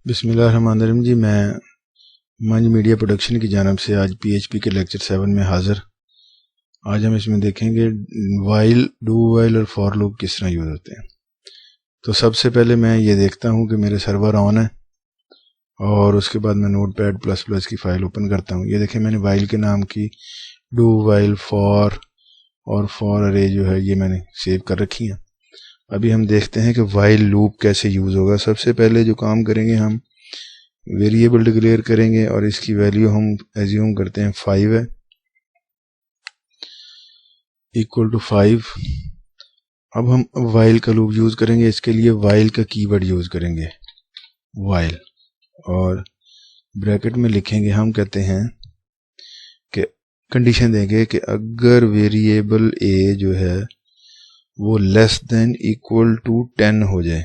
बिस्मिल्लाहिर्रहमानिर्रहीम जी, मैं मंज मीडिया प्रोडक्शन की जानिब से आज PHP के लेक्चर 7 में हाज़िर। आज हम इसमें देखेंगे वाइल, डू वाइल और फॉर लूप किस तरह यूज़ होते हैं। तो सबसे पहले मैं ये देखता हूँ कि मेरे सर्वर ऑन है और उसके बाद मैं नोटपैड प्लस प्लस की फ़ाइल ओपन करता हूँ। ये देखें, मैंने वाइल के नाम की डू वाइल, फॉर और फॉर अरे जो है ये मैंने सेव कर रखी हैं। अभी हम देखते हैं कि वाइल लूप कैसे यूज़ होगा। सबसे पहले जो काम करेंगे, हम वेरिएबल डिक्लेयर करेंगे और इसकी वैल्यू हम एज्यूम करते हैं 5 है, इक्वल टू 5। अब हम वाइल का लूप यूज़ करेंगे। इसके लिए वाइल का कीवर्ड यूज़ करेंगे, वाइल, और ब्रैकेट में लिखेंगे, हम कहते हैं कि कंडीशन देंगे कि अगर वेरिएबल ए जो है वो लेस देन इक्वल टू 10 हो जाए,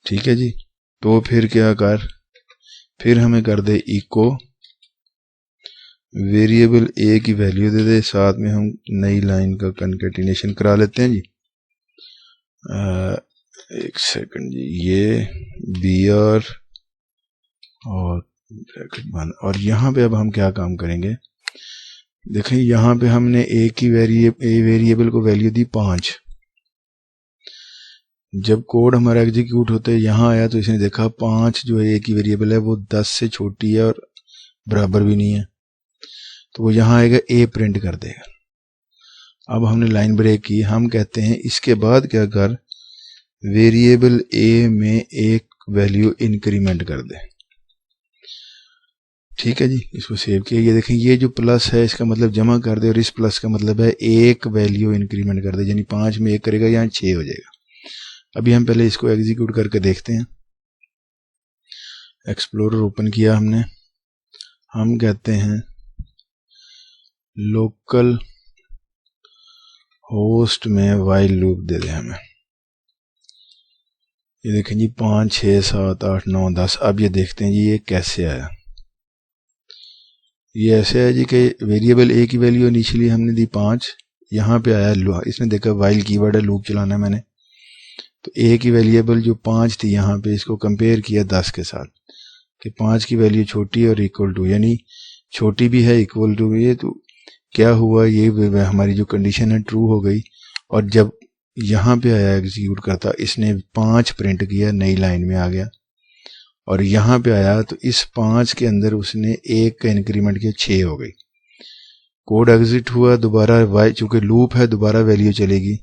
ठीक है जी, तो फिर क्या कर, फिर हमें कर दे इको वेरिएबल ए की वैल्यू दे दे, साथ में हम नई लाइन का कनकेटिनेशन करा लेते हैं जी। एक सेकंड जी, ये br और ब्रैकेट बंद। और यहाँ पे अब हम क्या काम करेंगे, देखें यहाँ पे हमने ए की वेरिएबल को वैल्यू दी 5। जब कोड हमारा एग्जीक्यूट होते यहाँ आया तो इसने देखा 5 जो है ए की वेरिएबल है वो 10 से छोटी है और बराबर भी नहीं है, तो वो यहाँ आएगा ए प्रिंट कर देगा। अब हमने लाइन ब्रेक की, हम कहते हैं इसके बाद क्या कर, वेरिएबल ए में एक वैल्यू इंक्रीमेंट कर दे, ठीक है जी। इसको सेव किया। ये देखें, ये जो प्लस है इसका मतलब जमा कर दे और इस प्लस का मतलब है एक वैल्यू इंक्रीमेंट कर दे, यानी 5 में 1 करेगा, यहाँ 6 हो जाएगा। अभी हम पहले इसको एग्जीक्यूट करके देखते हैं। एक्सप्लोरर ओपन किया हमने, हम कहते हैं लोकल होस्ट में वाइल लूप दे दे हमें। ये देखें जी, 5 6 7 8 9 10। अब ये देखते हैं जी ये कैसे आया। ये ऐसे है जी कि वेरिएबल ए की वैल्यू इनिशियली हमने दी 5, यहाँ पे आया, इसने देखा वाइल कीवर्ड है, लूप चलाना है मैंने, तो ए की वेरिएबल जो 5 थी यहाँ पे इसको कंपेयर किया 10 के साथ कि 5 की वैल्यू छोटी है और इक्वल टू, यानी छोटी भी है इक्वल टू भी है। तो क्या हुआ, ये हमारी जो कंडीशन है ट्रू हो गई। और जब यहाँ पे आया एग्जीक्यूट करता, इसने 5 प्रिंट किया, नई लाइन में आ गया। और यहाँ पे आया तो इस 5 के अंदर उसने 1 का इंक्रीमेंट किया, 6 हो गई। कोड एग्जिट हुआ, दोबारा वाई, चूंकि लूप है दोबारा वैल्यू चलेगी,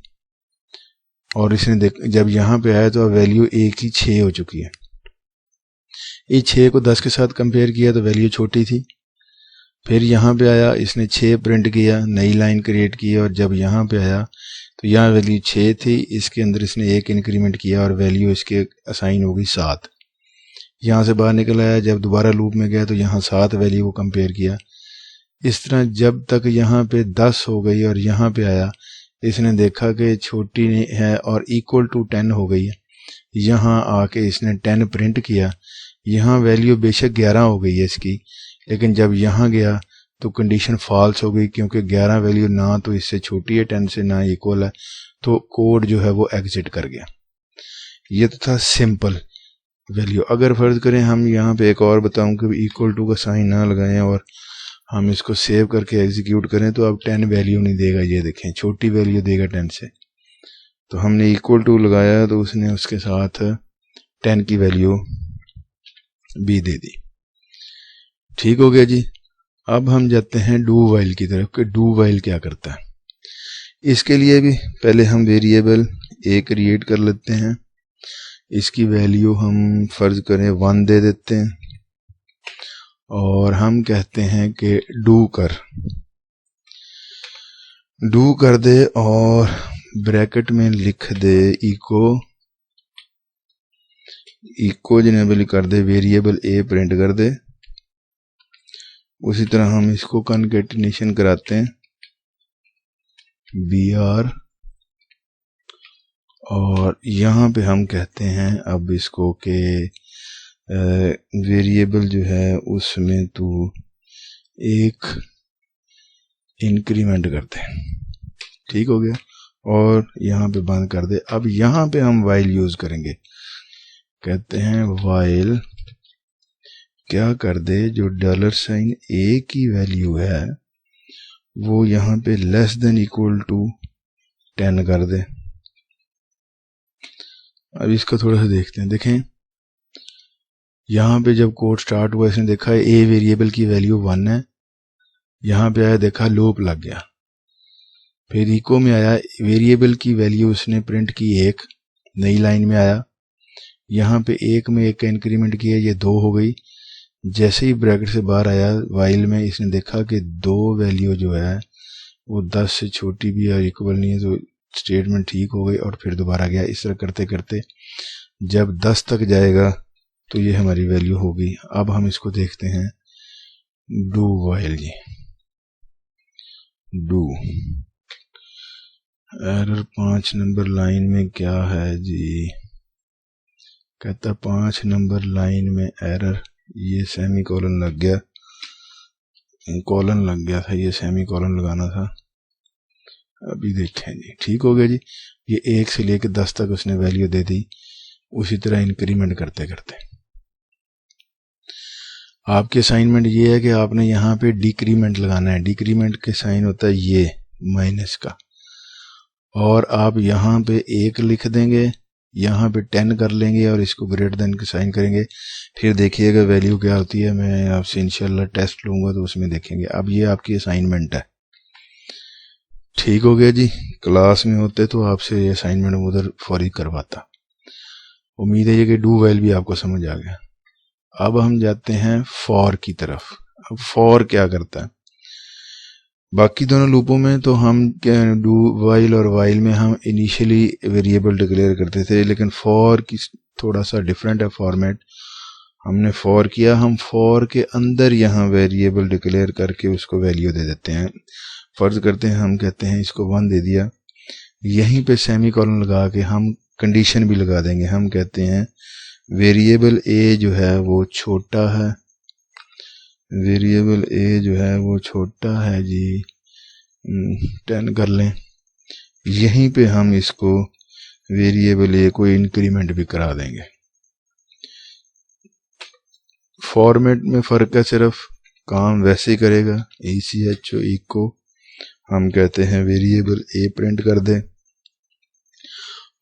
और इसने जब यहाँ पे आया तो वैल्यू 1 की 6 हो चुकी है। इस 6 को 10 के साथ कंपेयर किया तो वैल्यू छोटी थी। फिर यहाँ पे आया, इसने 6 प्रिंट किया, नई लाइन क्रिएट की, और जब यहाँ पे आया तो यहाँ वैल्यू 6 थी, इसके अंदर इसने 1 इंक्रीमेंट किया और वैल्यू इसके असाइन हो गई 7। यहाँ से बाहर निकल आया, जब दोबारा लूप में गया तो यहाँ 7 वैल्यू को कंपेयर किया। इस तरह जब तक यहाँ पे 10 हो गई और यहाँ पे आया, इसने देखा कि छोटी है और इक्वल टू 10 हो गई है। यहाँ आके इसने 10 प्रिंट किया, यहाँ वैल्यू बेशक 11 हो गई है इसकी, लेकिन जब यहाँ गया तो कंडीशन फॉल्स हो गई, क्योंकि 11 वैल्यू ना तो इससे छोटी है 10 से, ना इक्वल है, तो कोड जो है वो एग्जिट कर गया। ये तो था सिंपल वैल्यू। अगर फर्ज करें हम यहाँ पे एक और बताऊं कि इक्वल टू का साइन ना लगाएं और हम इसको सेव करके एग्जीक्यूट करें, तो अब 10 वैल्यू नहीं देगा, ये देखें छोटी वैल्यू देगा 10 से। तो हमने इक्वल टू लगाया तो उसने उसके साथ 10 की वैल्यू भी दे दी। ठीक हो गया जी। अब हम जाते हैं डू वाइल की तरफ कि डू वाइल क्या करता है। इसके लिए भी पहले हम वेरिएबल ए क्रिएट कर लेते हैं। इसकी वैल्यू हम फर्ज करें 1 दे देते हैं और हम कहते हैं कि डू कर दे और ब्रैकेट में लिख दे इको जिनेबल कर दे, वेरिएबल ए प्रिंट कर दे। उसी तरह हम इसको कनकेटिनेशन कराते हैं, br, और यहाँ पे हम कहते हैं अब इसको के वेरिएबल जो है उसमें तू 1 इंक्रीमेंट करते हैं। ठीक हो गया। और यहाँ पे बंद कर दे। अब यहाँ पे हम वाइल यूज करेंगे कहते हैं वाइल क्या कर दे, जो $साइन a की वैल्यू है वो यहाँ पे लेस देन इक्वल टू 10 कर दे। अब इसका थोड़ा सा देखते हैं। देखें यहाँ पे जब कोड स्टार्ट हुआ इसने देखा a वेरिएबल की वैल्यू 1 है, यहाँ पे आया देखा लूप लग गया। फिर इको में आया वेरिएबल की वैल्यू उसने प्रिंट की 1, नई लाइन में आया, यहाँ पे 1 में 1 का इंक्रीमेंट किया, ये 2 हो गई। जैसे ही ब्रैकेट से बाहर आया वाइल में इसने देखा कि 2 वैल्यू जो है वो 10 से छोटी भी है, इक्वल नहीं है, तो स्टेटमेंट ठीक हो गई और फिर दोबारा गया। इस तरह करते करते जब 10 तक जाएगा तो ये हमारी वैल्यू होगी। अब हम इसको देखते हैं डू वाइल जी। डू एरर 5 नंबर लाइन में क्या है जी, कहता 5 नंबर लाइन में एरर, ये सेमी कॉलन लग गया, कॉलन लग गया था, ये सेमी कॉलन लगाना था। अभी देखें जी ठीक हो गया जी। ये 1 से लेकर 10 तक उसने वैल्यू दे दी, उसी तरह इंक्रीमेंट करते करते। आपके असाइनमेंट ये है कि आपने यहाँ पे डिक्रीमेंट लगाना है। डिक्रीमेंट के साइन होता है ये माइनस का, और आप यहाँ पे 1 लिख देंगे, यहाँ पे 10 कर लेंगे और इसको ग्रेटर देन के साइन करेंगे। फिर देखिएगा वैल्यू क्या होती है। मैं आपसे इंशाल्लाह टेस्ट लूँगा तो उसमें देखेंगे। अब ये आपकी असाइनमेंट है। ठीक हो गया जी। क्लास में होते तो आपसे ये असाइनमेंट उधर फौरी करवाता। उम्मीद है ये कि डू वाइल भी आपको समझ आ गया। अब हम जाते हैं फॉर की तरफ। अब फॉर क्या करता है, बाकी दोनों लूपों में तो हम डू वाइल और वाइल में हम इनिशियली वेरिएबल डिक्लेयर करते थे, लेकिन फॉर की थोड़ा सा डिफरेंट है फॉर्मेट। हमने फॉर किया, हम फॉर के अंदर यहाँ वेरिएबल डिक्लेयर करके उसको वैल्यू दे देते हैं। फर्ज करते हैं हम कहते हैं इसको 1 दे दिया, यहीं पे सेमी कॉलन लगा के हम कंडीशन भी लगा देंगे। हम कहते हैं वेरिएबल a जो है वो छोटा है, वेरिएबल a जो है वो छोटा है जी, 10 कर लें। यहीं पे हम इसको वेरिएबल a को इंक्रीमेंट भी करा देंगे। फॉर्मेट में फ़र्क है, सिर्फ काम वैसे ही करेगा। ECHO इको हम कहते हैं वेरिएबल a प्रिंट कर दे,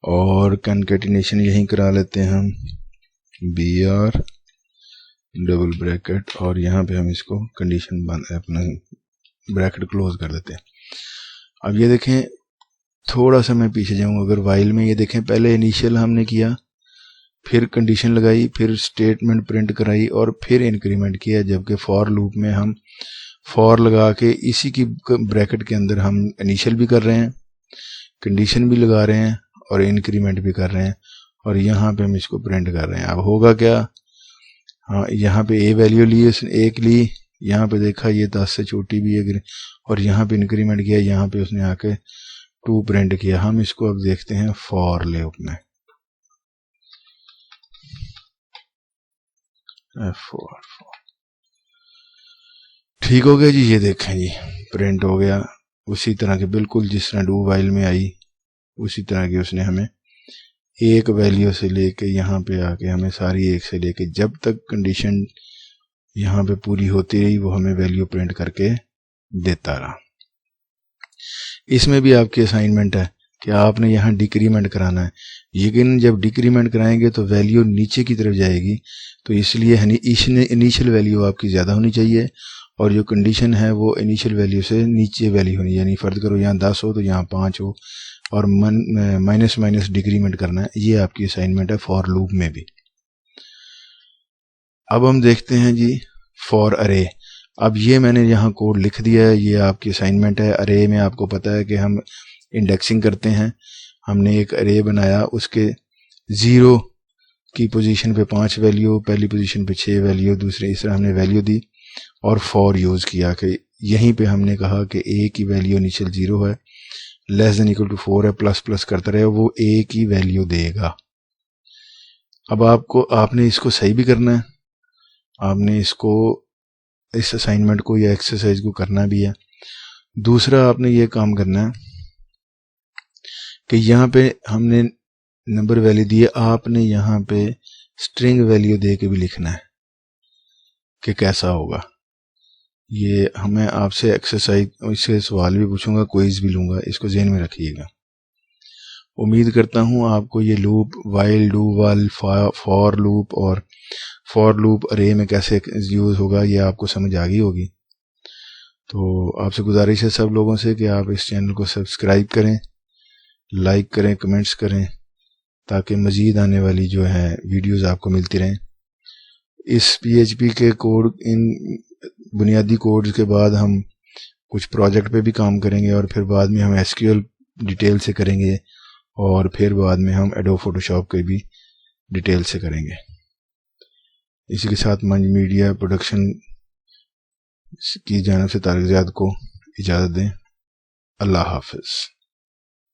और कंकेटिनेशन यहीं करा लेते हैं हम BR डबल ब्रैकेट, और यहाँ पे हम इसको कंडीशन बंद अपना ब्रैकेट क्लोज कर देते हैं। अब ये देखें, थोड़ा सा मैं पीछे जाऊँ। अगर वाइल में ये देखें, पहले इनिशियल हमने किया, फिर कंडीशन लगाई, फिर स्टेटमेंट प्रिंट कराई और फिर इंक्रीमेंट किया। जबकि फॉर लूप में हम फॉर लगा के इसी की ब्रैकेट के अंदर हम इनिशियल भी कर रहे हैं, कंडीशन भी लगा रहे हैं और इंक्रीमेंट भी कर रहे हैं, और यहाँ पे हम इसको प्रिंट कर रहे हैं। अब होगा क्या, हाँ यहाँ पे a वैल्यू ली, उसने 1 ली, यहाँ पे देखा ये 10 से छोटी भी है, और यहाँ पे इंक्रीमेंट किया, यहाँ पे उसने आके 2 प्रिंट किया। हम इसको अब देखते हैं फॉर लूप में, F4। ठीक हो गया जी। ये देखें जी प्रिंट हो गया उसी तरह के, बिल्कुल जिस तरह डू वाइल में आई उसी तरह की उसने हमें 1 वैल्यू से लेके यहाँ पे आके हमें सारी 1 से लेके जब तक कंडीशन यहाँ पे पूरी होती रही वो हमें वैल्यू प्रिंट करके देता रहा। इसमें भी आपकी असाइनमेंट है कि आपने यहाँ डिक्रीमेंट कराना है, लेकिन जब डिक्रीमेंट कराएंगे तो वैल्यू नीचे की तरफ जाएगी, तो इसलिए इनिशियल वैल्यू आपकी ज़्यादा होनी चाहिए और जो कंडीशन है वो इनिशियल वैल्यू से नीचे वैल्यू होनी, यानी फ़र्ज करो यहाँ 10 हो तो यहाँ 5 हो, और माइनस माइनस डिक्रीमेंट करना है। ये आपकी असाइनमेंट है फॉर लूप में भी। अब हम देखते हैं जी फॉर अरे। अब ये मैंने यहाँ कोड लिख दिया है, ये आपकी असाइनमेंट है। अरे में आपको पता है कि हम इंडेक्सिंग करते हैं। हमने एक अरे बनाया, उसके 0 की पोजीशन पे 5 वैल्यू, पहली पोजीशन पे 6 वैल्यू, दूसरे इस तरह हमने वैल्यू दी और फॉर यूज़ किया कि यहीं पे हमने कहा कि a की वैल्यू इनिशियल 0 है, लेस देन इक्वल टू 4 है, प्लस प्लस करता रहे, वो a की वैल्यू देगा। अब आपने इसको सही भी करना है, आपने इसको इस असाइनमेंट को या एक्सरसाइज को करना भी है। दूसरा आपने ये काम करना है कि यहाँ पे हमने नंबर वैल्यू दी है, आपने यहाँ पे स्ट्रिंग वैल्यू दे के भी लिखना है कि कैसा होगा। ये हमें आपसे एक्सरसाइज, इससे सवाल भी पूछूंगा, क्विज भी लूंगा, इसको ज़हन में रखिएगा। उम्मीद करता हूँ आपको ये loop, while, do while, for loop और फॉर लूप अरे में कैसे यूज़ होगा ये आपको समझ आ गई होगी। तो आपसे गुजारिश है सब लोगों से कि आप इस चैनल को सब्सक्राइब करें, लाइक करें, कमेंट्स करें, ताकि मज़ीद आने वाली जो है वीडियोस आपको मिलती रहें। इस PHP के कोड, इन बुनियादी कोड्स के बाद हम कुछ प्रोजेक्ट पे भी काम करेंगे और फिर बाद में हम SQL डिटेल से करेंगे और फिर बाद में हम एडोब फोटोशॉप के भी डिटेल से करेंगे। इसी के साथ मंज मीडिया प्रोडक्शन की जानिब से तारिक ज़ियाद को इजाज़त दें। अल्लाह हाफ़िज़।